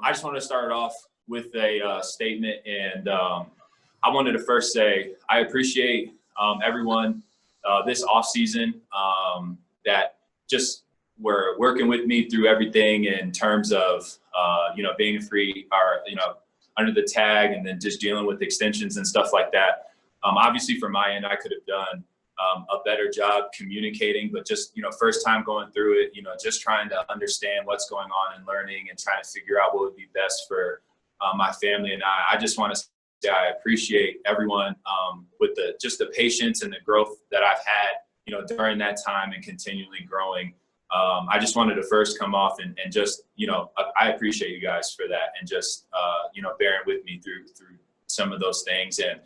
I just want to start off with a statement, and I wanted to first say I appreciate everyone this offseason that just were working with me through everything in terms of, being free or, under the tag and then just dealing with extensions and stuff like that. Obviously, from my end, I could have done a better job communicating, but just, first time going through it, just trying to understand what's going on and learning and trying to figure out what would be best for my family and I just want to say I appreciate everyone with the patience and the growth that I've had, during that time and continually growing. I just wanted to first come off and just, I appreciate you guys for that and just, bearing with me through some of those things. And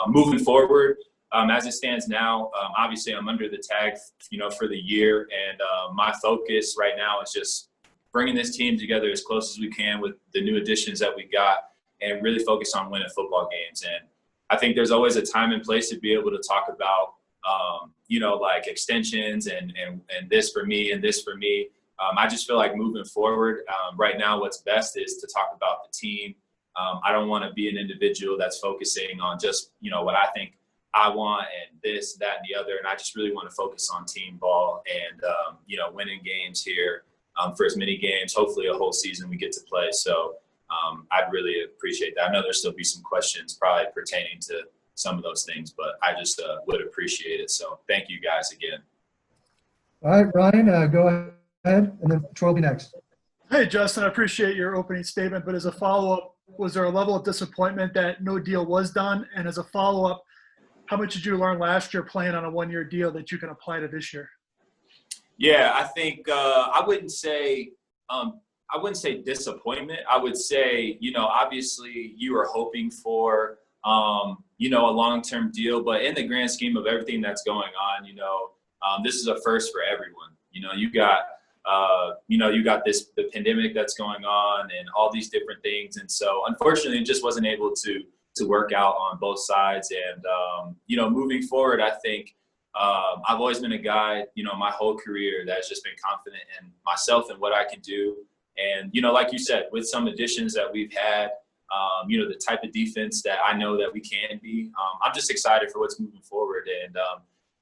moving forward, as it stands now, obviously I'm under the tag, for the year. And my focus right now is just bringing this team together as close as we can with the new additions that we got and really focus on winning football games. And I think there's always a time and place to be able to talk about, like extensions and this for me and this for me. I just feel like moving forward right now, what's best is to talk about the team. I don't want to be an individual that's focusing on just, what I think I want and this, that, and the other. And I just really want to focus on team ball and, winning games here for as many games, hopefully a whole season we get to play. So I'd really appreciate that. I know there'll still be some questions probably pertaining to some of those things, but I just would appreciate it. So thank you guys again. All right, Ryan, go ahead, and then Troy will be next. Hey, Justin, I appreciate your opening statement, but as a follow-up, was there a level of disappointment that no deal was done? And as a follow-up, how much did you learn last year playing on a one-year deal that you can apply to this year? Yeah, I think I wouldn't say disappointment. I would say, obviously you were hoping for, a long-term deal, but in the grand scheme of everything that's going on, this is a first for everyone. You got the pandemic that's going on and all these different things. And so unfortunately it just wasn't able to work out on both sides. And, moving forward, I think I've always been a guy, my whole career that's just been confident in myself and what I can do. And, like you said, with some additions that we've had, the type of defense that I know that we can be, I'm just excited for what's moving forward. And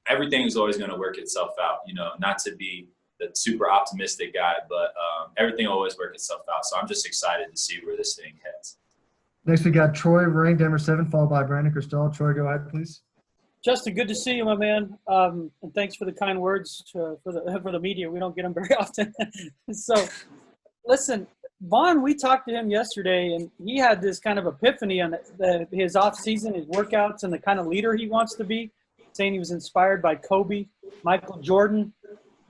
everything is always going to work itself out, not to be the super optimistic guy, but everything always works itself out. So I'm just excited to see where this thing heads. Next, we got Troy, ranked number 7, followed by Brandon Cristal. Troy, go ahead, please. Justin, good to see you, my man. And thanks for the kind words for the media. We don't get them very often. So, listen, Vaughn, we talked to him yesterday, and he had this kind of epiphany on his off-season, his workouts, and the kind of leader he wants to be, saying he was inspired by Kobe, Michael Jordan.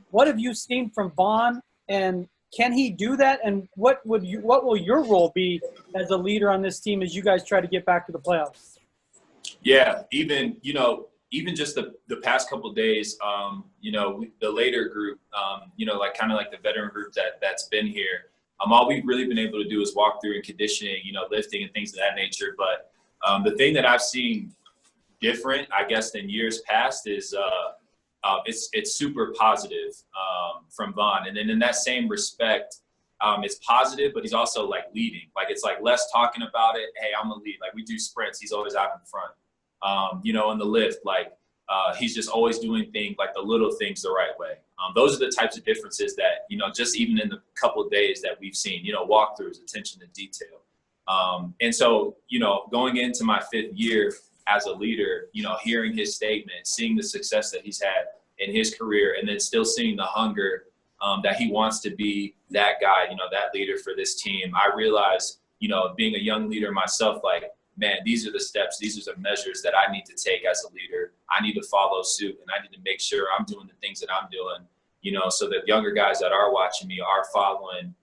What have you seen from Vaughn, and can he do that? And what will your role be as a leader on this team as you guys try to get back to the playoffs? Yeah, even just the past couple of days, the later group, like the veteran group that's been here, all we've really been able to do is walk through and conditioning, lifting and things of that nature. But the thing that I've seen different, I guess, than years past is it's super positive from Vaughn. And then in that same respect, it's positive, but he's also like leading. Like it's like less talking about it. Hey, I'm gonna lead. Like we do sprints, he's always out in front. In the lift, he's just always doing things like the little things the right way. Those are the types of differences that, just even in the couple of days that we've seen, walkthroughs, attention to detail. And so, going into my 5th year as a leader, hearing his statement, seeing the success that he's had in his career, and then still seeing the hunger that he wants to be that guy, that leader for this team. I realize, being a young leader myself, man, these are the steps, these are the measures that I need to take as a leader. I need to follow suit, and I need to make sure I'm doing the things that I'm doing, so that younger guys that are watching me are following,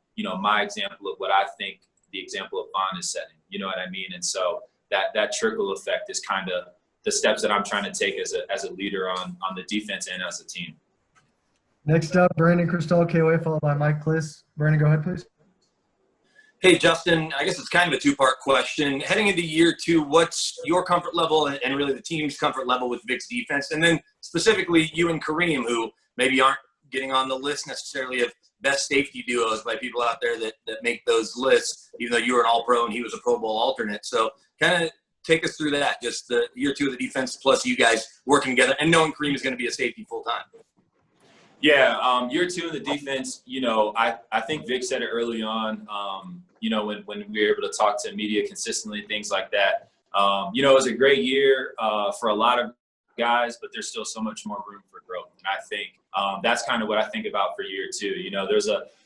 my example of what I think the example of Vaughn is setting, you know what I mean? And so that trickle effect is kind of the steps that I'm trying to take as a leader on the defense and as a team. Next up, Brandon Cristal, KOA, followed by Mike Kliss. Brandon, go ahead, please. Hey, Justin, I guess it's kind of a 2-part question. Heading into year 2, what's your comfort level and really the team's comfort level with Vic's defense? And then specifically you and Kareem, who maybe aren't getting on the list necessarily of best safety duos by people out there that make those lists, even though you were an all-pro and he was a Pro Bowl alternate. So kind of take us through that, just the year two of the defense plus you guys working together and knowing Kareem is going to be a safety full-time. Yeah, year two in the defense, I think Vic said it early on, when we were able to talk to media consistently, things like that. It was a great year for a lot of guys, but there's still so much more room for growth. And I think that's kind of what I think about for year two.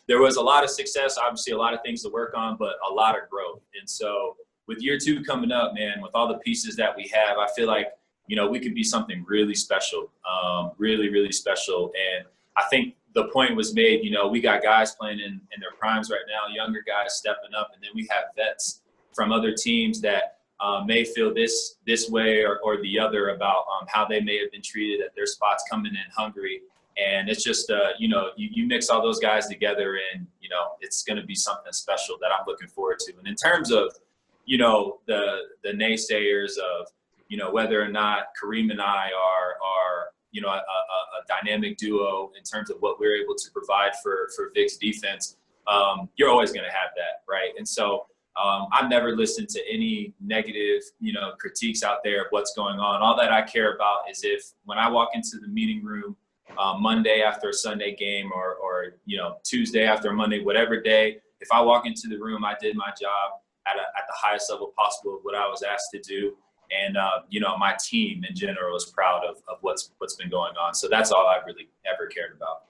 There was a lot of success, obviously a lot of things to work on, but a lot of growth. And so with year two coming up, man, with all the pieces that we have, I feel like, we could be something really special, really, really special. And I think the point was made, we got guys playing in their primes right now, younger guys stepping up, and then we have vets from other teams that may feel this way or the other about how they may have been treated at their spots coming in hungry. And it's just, you mix all those guys together and, it's going to be something special that I'm looking forward to. And in terms of, the naysayers of, whether or not Kareem and I are a dynamic duo in terms of what we're able to provide for Vic's defense, you're always going to have that, right? And so I've never listened to any negative, critiques out there of what's going on. All that I care about is if when I walk into the meeting room Monday after a Sunday game or Tuesday after a Monday, whatever day, if I walk into the room, I did my job at the highest level possible of what I was asked to do. And, my team in general is proud of what's been going on. So that's all I've really ever cared about.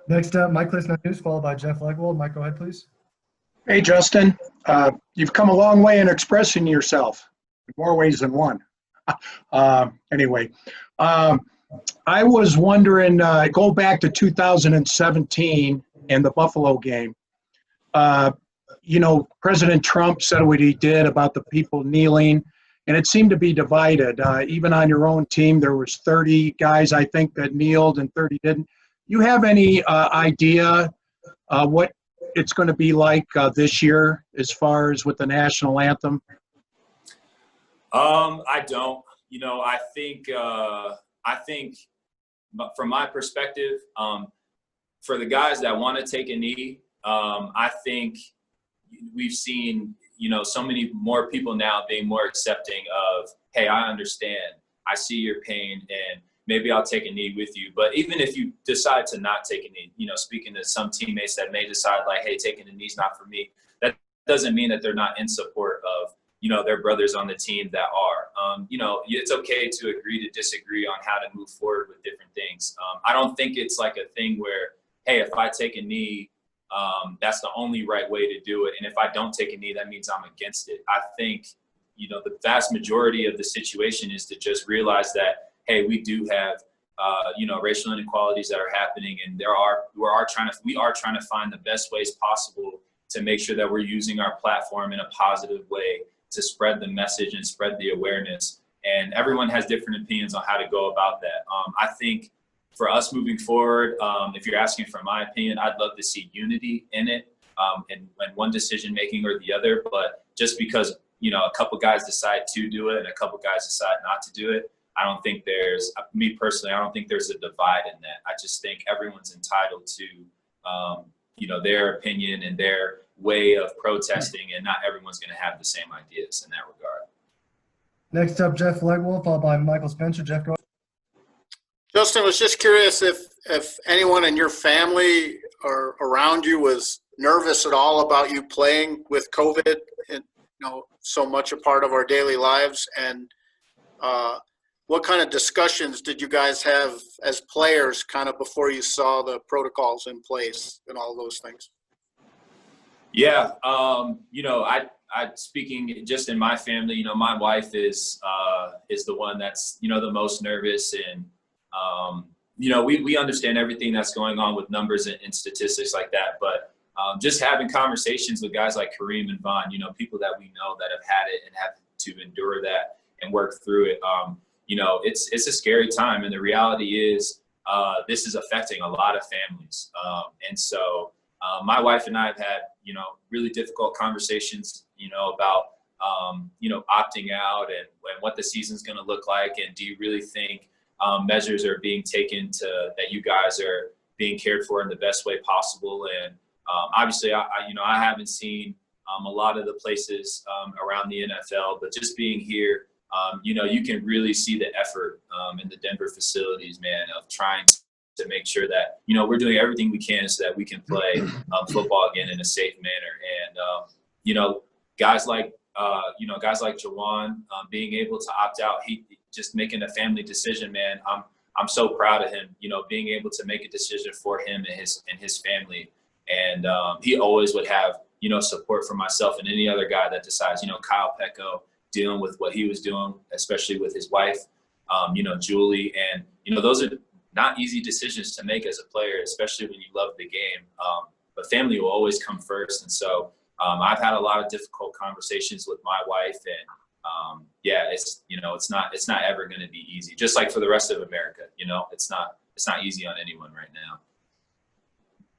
Next up, Mike Liss, News, followed by Jeff Legwold. Mike, go ahead, please. Hey, Justin. You've come a long way in expressing yourself, in more ways than one. Anyway, I was wondering, go back to 2017 and the Buffalo game. President Trump said what he did about the people kneeling, and it seemed to be divided. Even on your own team, there was 30 guys, I think, that kneeled and 30 didn't. You have any idea what it's going to be like this year as far as with the national anthem? I don't. I think from my perspective, for the guys that want to take a knee, I think we've seen, so many more people now being more accepting of, hey, I understand. I see your pain and maybe I'll take a knee with you. But even if you decide to not take a knee, speaking to some teammates that may decide like, hey, taking a knee's not for me, that doesn't mean that they're not in support of, their brothers on the team that are. It's okay to agree to disagree on how to move forward with different things. I don't think it's like a thing where, hey, if I take a knee, that's the only right way to do it. And if I don't take a knee, that means I'm against it. I think, the vast majority of the situation is to just realize that, hey, we do have, racial inequalities that are happening. And we are trying to find the best ways possible to make sure that we're using our platform in a positive way to spread the message and spread the awareness. And everyone has different opinions on how to go about that. I think for us moving forward, if you're asking for my opinion, I'd love to see unity in it and one decision making or the other. But just because, a couple guys decide to do it and a couple guys decide not to do it, I don't think there's a divide in that. I just think everyone's entitled to, their opinion and their way of protesting, and not everyone's going to have the same ideas in that regard. Next up, Jeff Legwold, followed by Michael Spencer. Jeff, go ahead. Justin, was just curious if anyone in your family or around you was nervous at all about you playing with COVID and, so much a part of our daily lives. And what kind of discussions did you guys have as players kind of before you saw the protocols in place and all those things? Yeah. I speaking just in my family, my wife is the one that's, the most nervous. And, we understand everything that's going on with numbers and statistics like that. But just having conversations with guys like Kareem and Von, people that we know that have had it and have to endure that and work through it. It's a scary time. And the reality is this is affecting a lot of families. And so my wife and I have had, really difficult conversations, about, opting out and what the season's going to look like. And do you really think measures are being taken that you guys are, being cared for in the best way possible. And obviously, I haven't seen a lot of the places around the NFL, but just being here, you can really see the effort in the Denver facilities, man, of trying to make sure that, we're doing everything we can so that we can play football again in a safe manner. And, guys like Jawan being able to opt out, he just making a family decision, man. I'm so proud of him, being able to make a decision for him and his family. And he always would have, support from myself and any other guy that decides, Kyle Pecco dealing with what he was doing, especially with his wife, Julie. And, those are not easy decisions to make as a player, especially when you love the game. But family will always come first. And so I've had a lot of difficult conversations with my wife, and it's not ever going to be easy. Just like for the rest of America, it's not easy on anyone right now.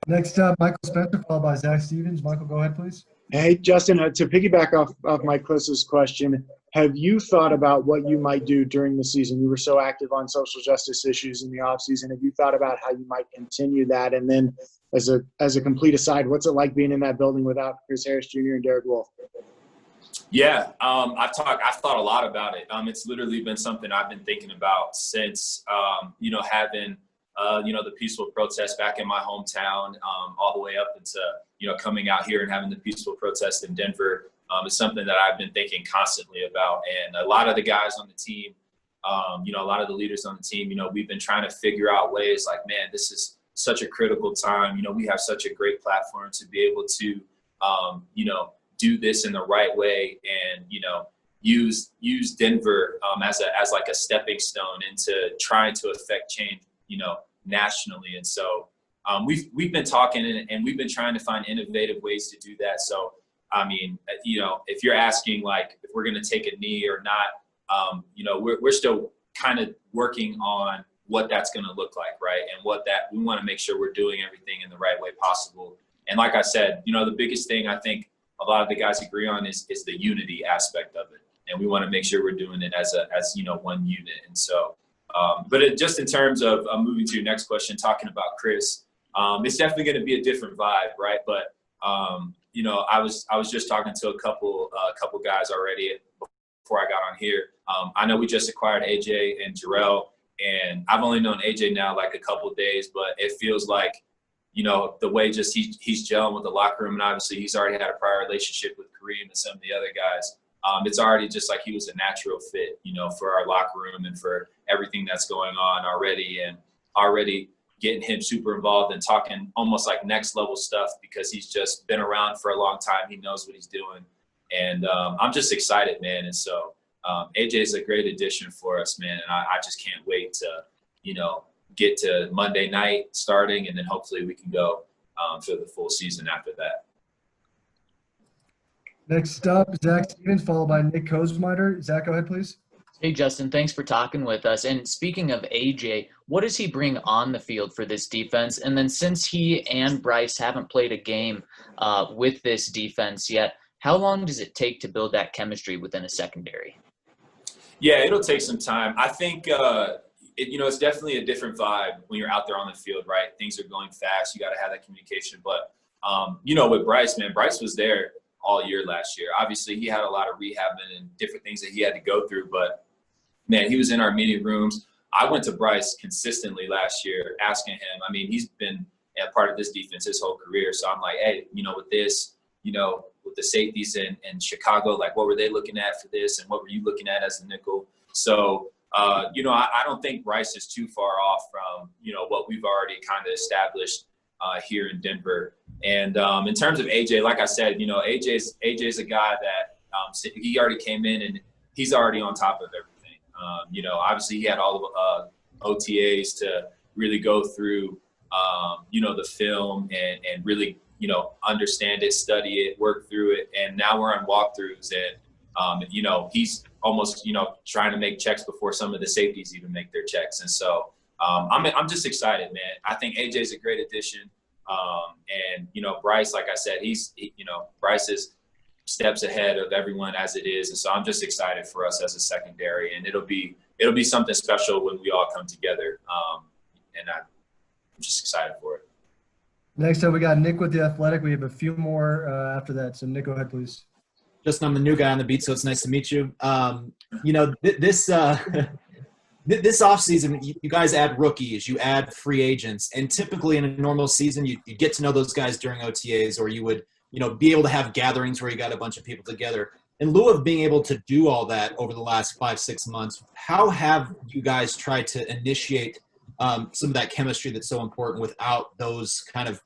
Next up, Michael Spencer, followed by Zach Stevens. Michael, go ahead, please. Hey, Justin, to piggyback off Mike Kliss's question, have you thought about what you might do during the season? You were so active on social justice issues in the offseason. Have you thought about how you might continue that? And then as a complete aside, what's it like being in that building without Chris Harris Jr. and Derek Wolfe? Yeah, I've thought a lot about it. It's literally been something I've been thinking about since, having the peaceful protest back in my hometown, all the way up into, coming out here and having the peaceful protest in Denver. Is something that I've been thinking constantly about. And a lot of the guys on the team, a lot of the leaders on the team, we've been trying to figure out ways like, man, this is such a critical time. We have such a great platform to be able to, do this in the right way and, use Denver as like a stepping stone into trying to affect change, nationally. And so we've been talking and we've been trying to find innovative ways to do that. So, I mean, if you're asking like if we're going to take a knee or not, we're still kind of working on what that's going to look like, right? And we want to make sure we're doing everything in the right way possible. And like I said, the biggest thing I think a lot of the guys agree on is the unity aspect of it. And we want to make sure we're doing it as one unit. And so, just in terms of moving to your next question, talking about Chris, it's definitely going to be a different vibe, right? But I was just talking to a couple guys already before I got on here. I know we just acquired AJ and Jarrell, and I've only known AJ now like a couple of days, but it feels like, the way just he's gelling with the locker room, and obviously he's already had a prior relationship with Kareem and some of the other guys. It's already just like he was a natural fit, for our locker room and for everything that's going on already, and already getting him super involved and talking almost like next level stuff because he's just been around for a long time. He knows what he's doing. And I'm just excited, man. And so AJ is a great addition for us, man. And I just can't wait to, get to Monday night starting, and then hopefully we can go for the full season after that. Next up, Zach Stevens, followed by Nick Kosmider. Zach, go ahead, please. Hey, Justin, thanks for talking with us. And speaking of AJ, what does he bring on the field for this defense? And then since he and Bryce haven't played a game with this defense yet, how long does it take to build that chemistry within a secondary? Yeah, it'll take some time. I think, it's definitely a different vibe when you're out there on the field, right? Things are going fast. You got to have that communication. But, with Bryce, man, Bryce was there all year last year. Obviously, he had a lot of rehabbing and different things that he had to go through. But, man, he was in our meeting rooms. I went to Bryce consistently last year asking him. I mean, he's been a part of this defense his whole career. So I'm like, hey, with this, with the safeties in Chicago, like what were they looking at for this and what were you looking at as a nickel? So, I don't think Bryce is too far off from, what we've already kind of established here in Denver. And in terms of AJ, like I said, AJ's a guy that he already came in and he's already on top of everything. Obviously he had all of OTAs to really go through, the film and really, understand it, study it, work through it. And now we're on walkthroughs and, he's almost, trying to make checks before some of the safeties even make their checks. And so I'm just excited, man. I think AJ's a great addition. And, Bryce, like I said, Bryce is steps ahead of everyone as it is. And so I'm just excited for us as a secondary, and it'll be something special when we all come together. And just excited for it. Next up, we got Nick with The Athletic. We have a few more after that. So, Nick, go ahead, please. Justin, I'm the new guy on the beat, so it's nice to meet you. This offseason, you guys add rookies, you add free agents, and typically in a normal season, you get to know those guys during OTAs, or you would, be able to have gatherings where you got a bunch of people together. In lieu of being able to do all that over the last 5-6 months, how have you guys tried to initiate some of that chemistry that's so important without those kind of,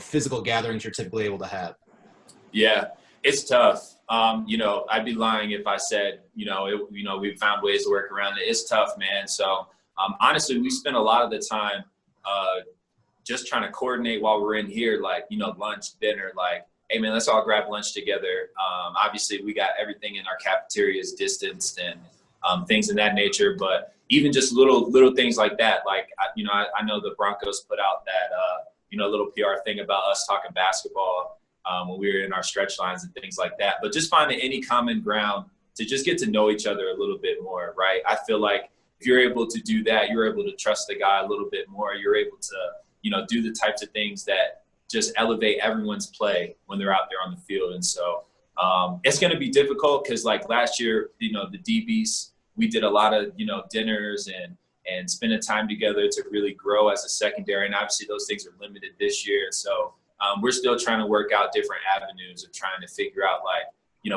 physical gatherings you're typically able to have? Yeah, it's tough. I'd be lying if I said, we've found ways to work around it. It's tough, man. So honestly, we spend a lot of the time just trying to coordinate while we're in here, like, lunch, dinner, like, hey man, let's all grab lunch together. Obviously we got everything in our cafeterias distanced and things in that nature, but even just little things like that. Like, I know the Broncos put out that, little PR thing about us talking basketball when we were in our stretch lines and things like that. But just finding any common ground to just get to know each other a little bit more, right? I feel like if you're able to do that, you're able to trust the guy a little bit more. You're able to, do the types of things that just elevate everyone's play when they're out there on the field. And so it's going to be difficult because, like, last year, the DBs, we did a lot of, dinners and spending time together to really grow as a secondary. And obviously those things are limited this year. And so we're still trying to work out different avenues of trying to figure out, like,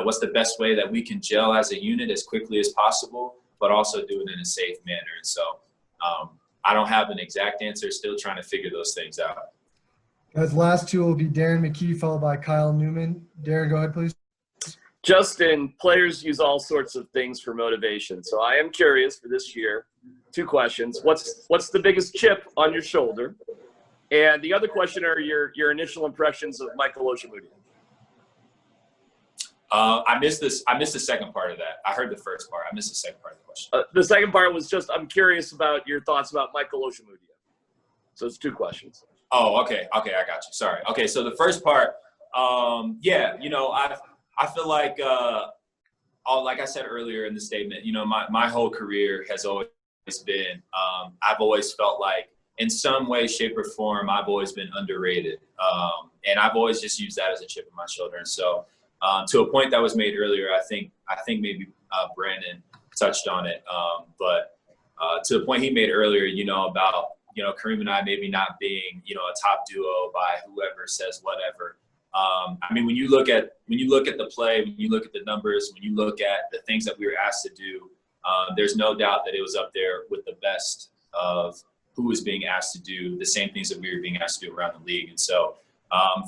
what's the best way that we can gel as a unit as quickly as possible, but also do it in a safe manner. And so I don't have an exact answer, still trying to figure those things out. Guys, last two will be Darren McKee, followed by Kyle Newman. Darren, go ahead, please. Justin, players use all sorts of things for motivation. So I am curious for this year, 2 questions. What's the biggest chip on your shoulder? And the other question are your initial impressions of Michael Ojemudia. I missed the second part of that. I heard the first part. I missed the second part of the question. The second part was just, I'm curious about your thoughts about Michael Ojemudia. So it's 2 questions. Oh, okay. I got you. Sorry. Okay, so the first part, I feel like, like I said earlier in the statement, my whole career has always been, I've always felt like in some way, shape, or form, I've always been underrated. And I've always just used that as a chip on my shoulder. And so to a point that was made earlier, I think maybe Brandon touched on it. But to the point he made earlier, about, Kareem and I maybe not being, a top duo by whoever says whatever. When you look at the play, when you look at the numbers, when you look at the things that we were asked to do, there's no doubt that it was up there with the best of who was being asked to do the same things that we were being asked to do around the league. And so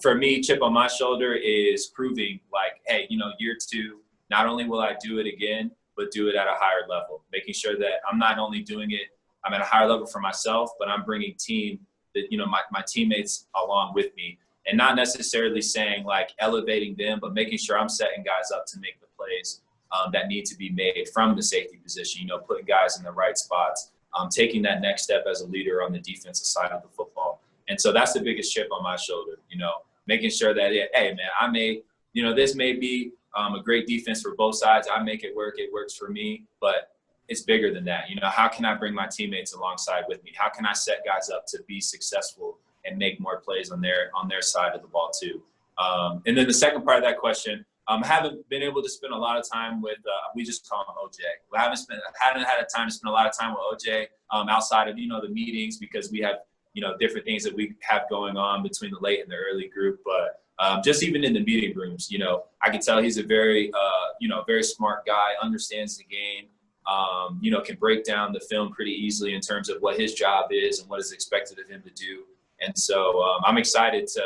for me, chip on my shoulder is proving like, hey, year 2, not only will I do it again, but do it at a higher level, making sure that I'm not only doing it, I'm at a higher level for myself, but I'm bringing my teammates along with me. And not necessarily saying like elevating them, but making sure I'm setting guys up to make the plays that need to be made from the safety position, putting guys in the right spots, taking that next step as a leader on the defensive side of the football. And so that's the biggest chip on my shoulder, making sure that, hey, man, this may be a great defense for both sides. I make it work. It works for me, but it's bigger than that. How can I bring my teammates alongside with me? How can I set guys up to be successful and make more plays on their side of the ball too? And then the second part of that question, I haven't been able to spend a lot of time with, we just call him OJ. I haven't had a time to spend a lot of time with OJ outside of, the meetings, because we have, different things that we have going on between the late and the early group. But just even in the meeting rooms, I can tell he's a very, very smart guy, understands the game, can break down the film pretty easily in terms of what his job is and what is expected of him to do. And so I'm excited to,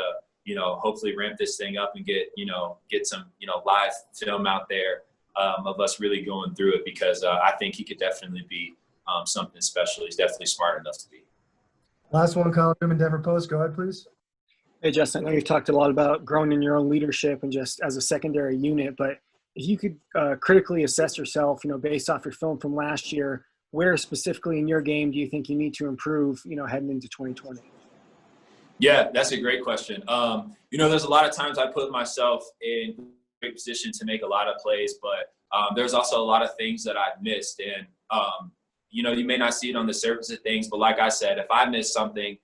hopefully ramp this thing up and get some, live film out there of us really going through it, because I think he could definitely be something special. He's definitely smart enough to be. Last one, Kyle Newman, Denver Post. Go ahead, please. Hey, Justin, I know you've talked a lot about growing in your own leadership and just as a secondary unit, but if you could critically assess yourself, based off your film from last year, where specifically in your game do you think you need to improve, heading into 2020? Yeah, that's a great question. There's a lot of times I put myself in a great position to make a lot of plays, but there's also a lot of things that I've missed. And, you may not see it on the surface of things, but like I said, if I miss something,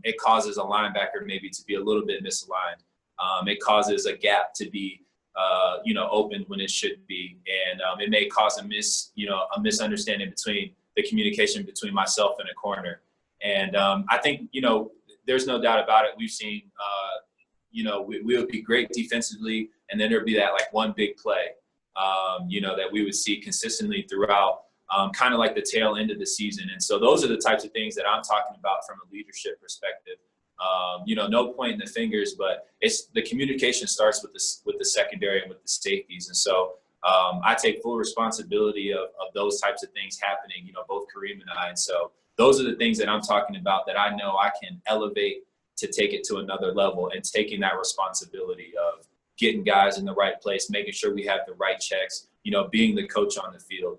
it causes a linebacker maybe to be a little bit misaligned. It causes a gap to be, open when it should be. And it may cause a misunderstanding between the communication between myself and a corner. And I think, there's no doubt about it. We've seen, we would be great defensively, and then there'd be that like one big play, that we would see consistently throughout, kind of like the tail end of the season. And so those are the types of things that I'm talking about from a leadership perspective. No pointing the fingers, but it's the communication starts with the secondary and with the safeties. And so I take full responsibility of those types of things happening, both Kareem and I. And so those are the things that I'm talking about that I know I can elevate to take it to another level, and taking that responsibility of getting guys in the right place, making sure we have the right checks, being the coach on the field.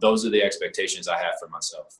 Those are the expectations I have for myself.